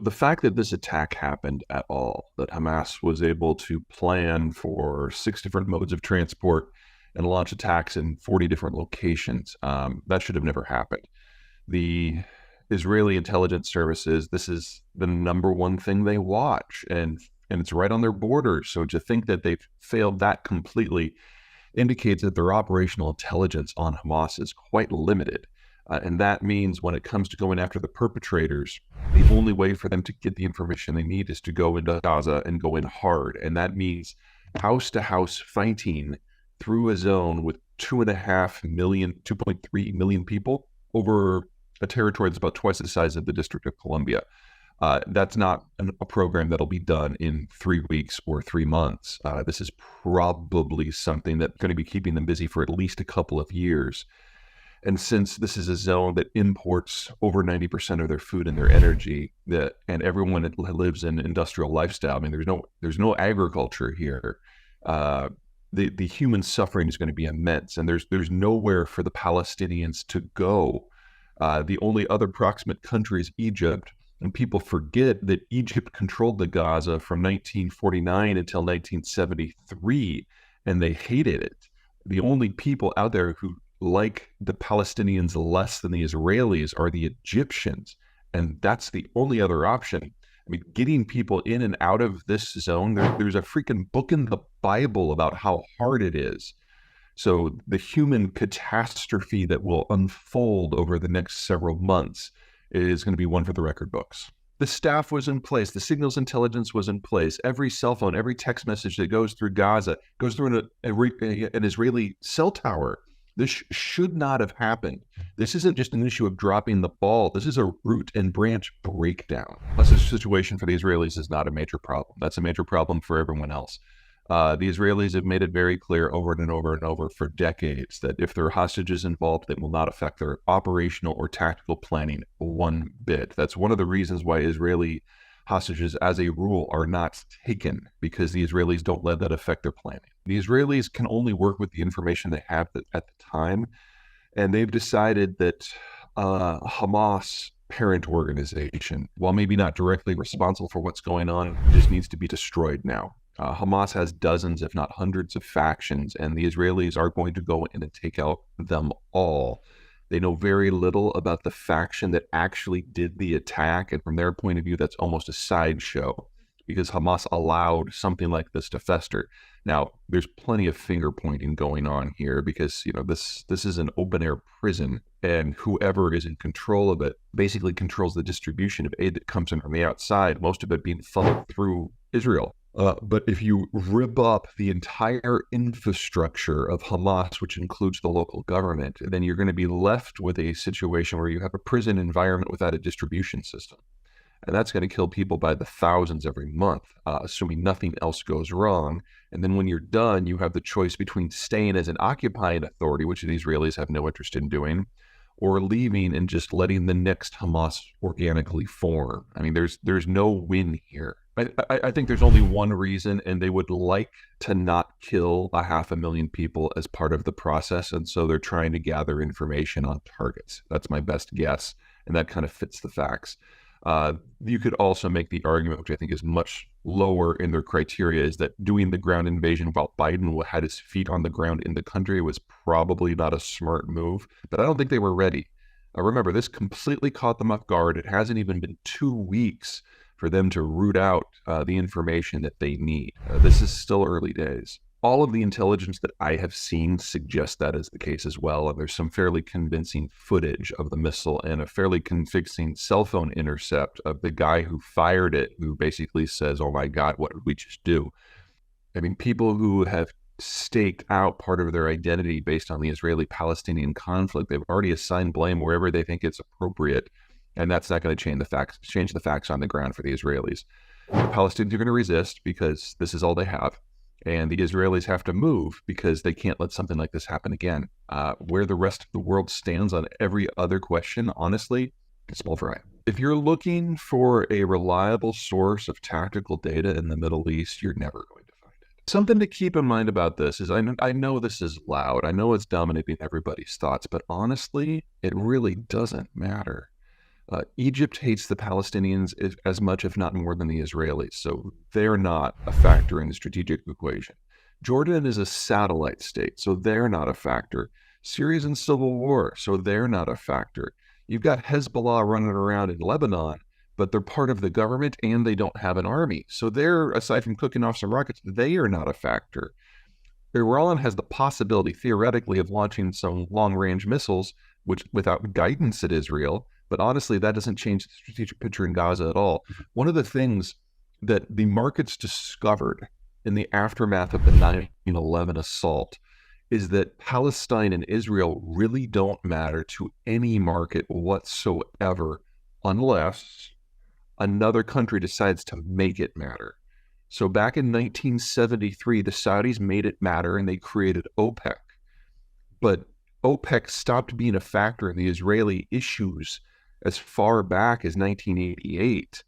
The fact that this attack happened at all, that Hamas was able to plan for 6 different modes of transport and launch attacks in 40 different locations, that should have never happened. The Israeli intelligence services, this is the number one thing they watch, and it's right on their borders. So to think that they've failed that completely indicates that their operational intelligence on Hamas is quite limited. And that means when it comes to going after the perpetrators, the only way for them to get the information they need is to go into Gaza and go in hard. And that means house to house fighting through a zone with 2.5 million, 2.3 million people over a territory that's about twice the size of the District of Columbia. That's not a program that'll be done in 3 weeks or 3 months. This is probably something that's going to be keeping them busy for at least a couple of years. And since this is a zone that imports over 90% of their food and their energy, and everyone that lives in industrial lifestyle, I mean, there's no agriculture here. The human suffering is going to be immense, and there's nowhere for the Palestinians to go. The only other proximate country is Egypt, and people forget that Egypt controlled the Gaza from 1949 until 1973, and they hated it. The only people out there who like the Palestinians less than the Israelis are the Egyptians, and that's the only other option. I mean, getting people in and out of this zone, there's a freaking book in the Bible about how hard it is. So the human catastrophe that will unfold over the next several months is going to be one for the record books. The staff was in place. The signals intelligence was in place. Every cell phone, every text message that goes through Gaza goes through an Israeli cell tower. This should not have happened. This isn't just an issue of dropping the ball. This is a root and branch breakdown. Plus, this situation for the Israelis is not a major problem. That's a major problem for everyone else. The Israelis have made it very clear over and over and over for decades that if there are hostages involved, it will not affect their operational or tactical planning one bit. That's one of the reasons why Israeli hostages, as a rule, are not taken, because the Israelis don't let that affect their planning. The Israelis can only work with the information they have at the time, and they've decided that Hamas parent organization, while maybe not directly responsible for what's going on, just needs to be destroyed now. Hamas has dozens, if not hundreds, of factions, and the Israelis are going to go in and take out them all. They know very little about the faction that actually did the attack, and from their point of view, that's almost a sideshow, because Hamas allowed something like this to fester. Now, there's plenty of finger pointing going on here, because this is an open-air prison, and whoever is in control of it basically controls the distribution of aid that comes in from the outside, most of it being funneled through Israel. But if you rip up the entire infrastructure of Hamas, which includes the local government, then you're going to be left with a situation where you have a prison environment without a distribution system. And that's going to kill people by the thousands every month, assuming nothing else goes wrong. And then when you're done, you have the choice between staying as an occupying authority, which the Israelis have no interest in doing, or leaving and just letting the next Hamas organically form. I mean, there's no win here. I think there's only one reason, and they would like to not kill 500,000 people as part of the process, and so they're trying to gather information on targets. That's my best guess, and that kind of fits the facts. You could also make the argument, which I think is much lower in their criteria, is that doing the ground invasion while Biden had his feet on the ground in the country was probably not a smart move, but I don't think they were ready. Remember, this completely caught them off guard. It hasn't even been 2 weeks for them to root out the information that they need. This is still early days. All of the intelligence that I have seen suggests that is the case as well, and there's some fairly convincing footage of the missile and a fairly convincing cell phone intercept of the guy who fired it, who basically says, "Oh my God, what did we just do?" I mean, people who have staked out part of their identity based on the Israeli-Palestinian conflict, they've already assigned blame wherever they think it's appropriate. And that's not going to change the facts on the ground for the Israelis. The Palestinians are going to resist because this is all they have. And the Israelis have to move because they can't let something like this happen again. Where the rest of the world stands on every other question, honestly, it's small fry. If you're looking for a reliable source of tactical data in the Middle East, you're never going to find it. Something to keep in mind about this is I know this is loud. I know it's dominating everybody's thoughts, but honestly, it really doesn't matter. Egypt hates the Palestinians as much, if not more, than the Israelis, so they're not a factor in the strategic equation. Jordan is a satellite state, so they're not a factor. Syria's in civil war, so they're not a factor. You've got Hezbollah running around in Lebanon, but they're part of the government and they don't have an army. So they're, aside from cooking off some rockets, they are not a factor. Iran has the possibility, theoretically, of launching some long-range missiles, which without guidance at Israel. But honestly, that doesn't change the strategic picture in Gaza at all. One of the things that the markets discovered in the aftermath of the 9/11 assault is that Palestine and Israel really don't matter to any market whatsoever unless another country decides to make it matter. So back in 1973, the Saudis made it matter and they created OPEC. But OPEC stopped being a factor in the Israeli issues as far back as 1988.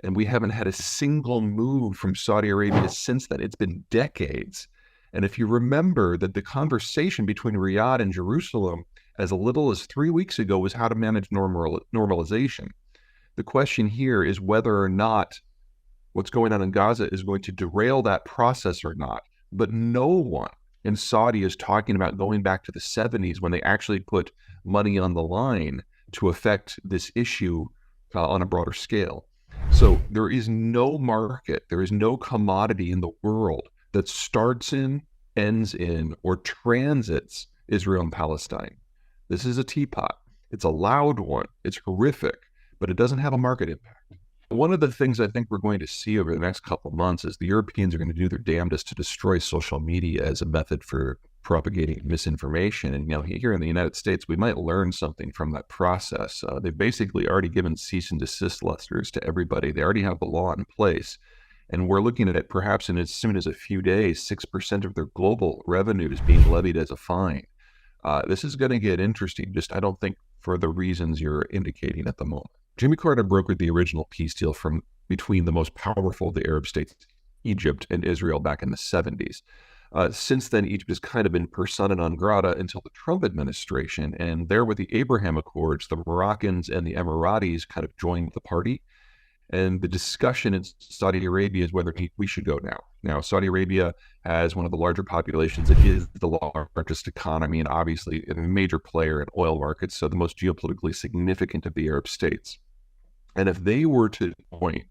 And we haven't had a single move from Saudi Arabia since then. It's been decades. And if you remember that the conversation between Riyadh and Jerusalem as little as 3 weeks ago was how to manage normalization. The question here is whether or not what's going on in Gaza is going to derail that process or not. But no one in Saudi is talking about going back to the 70s when they actually put money on the line to affect this issue on a broader scale. So there is no market, there is no commodity in the world that starts in, ends in, or transits Israel and Palestine. This is a teapot. It's a loud one. It's horrific, but it doesn't have a market impact. One of the things I think we're going to see over the next couple of months is the Europeans are going to do their damnedest to destroy social media as a method for propagating misinformation. And here in the United States, we might learn something from that process. They've basically already given cease and desist letters to everybody. They already have the law in place. And we're looking at it perhaps in as soon as a few days, 6% of their global revenue is being levied as a fine. This is going to get interesting, I don't think for the reasons you're indicating at the moment. Jimmy Carter brokered the original peace deal between the most powerful of the Arab states, Egypt and Israel, back in the 70s. Since then, Egypt has kind of been persona non grata until the Trump administration. And there with the Abraham Accords, the Moroccans and the Emiratis kind of joined the party. And the discussion in Saudi Arabia is whether we should go now. Now, Saudi Arabia has one of the larger populations. It is the largest economy and obviously a major player in oil markets, so the most geopolitically significant of the Arab states. And if they were to join,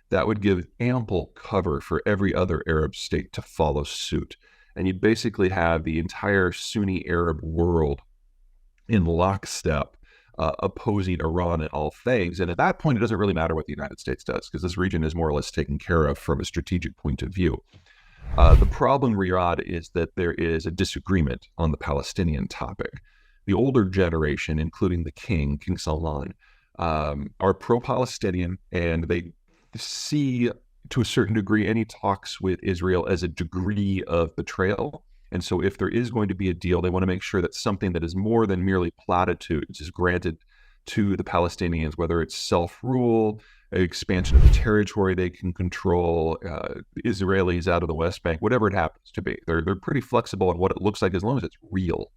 that would give ample cover for every other Arab state to follow suit. And you'd basically have the entire Sunni Arab world in lockstep opposing Iran in all things. And at that point, it doesn't really matter what the United States does, because this region is more or less taken care of from a strategic point of view. The problem, Riyadh, is that there is a disagreement on the Palestinian topic. The older generation, including the King Salman, are pro-Palestinian, and they see, to a certain degree, any talks with Israel as a degree of betrayal. And so if there is going to be a deal, they want to make sure that something that is more than merely platitudes is granted to the Palestinians, whether it's self-rule, expansion of the territory they can control, Israelis out of the West Bank, whatever it happens to be. They're pretty flexible on what it looks like as long as it's real.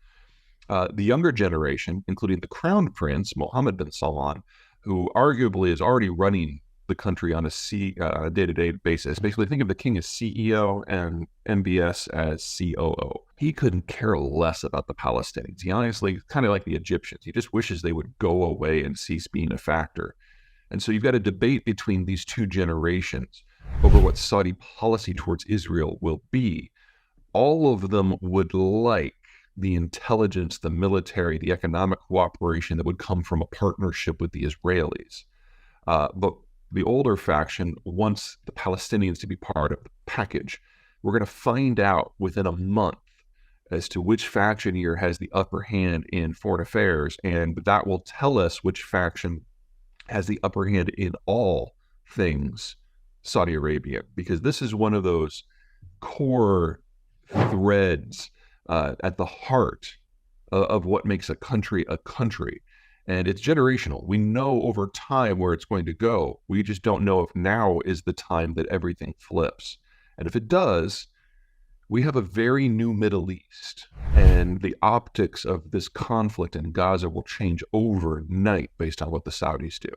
The younger generation, including the Crown Prince, Mohammed bin Salman, who arguably is already running the country on a day-to-day basis. Basically, think of the king as CEO and MBS as COO. He couldn't care less about the Palestinians. He honestly, kind of like the Egyptians, he just wishes they would go away and cease being a factor. And so you've got a debate between these two generations over what Saudi policy towards Israel will be. All of them would like the intelligence, the military, the economic cooperation that would come from a partnership with the Israelis. But the older faction wants the Palestinians to be part of the package. We're going to find out within a month as to which faction here has the upper hand in foreign affairs, and that will tell us which faction has the upper hand in all things Saudi Arabia, because this is one of those core threads at the heart of what makes a country a country. And it's generational. We know over time where it's going to go. We just don't know if now is the time that everything flips. And if it does, We have a very new Middle East, and the optics of this conflict in Gaza will change overnight based on what the Saudis do.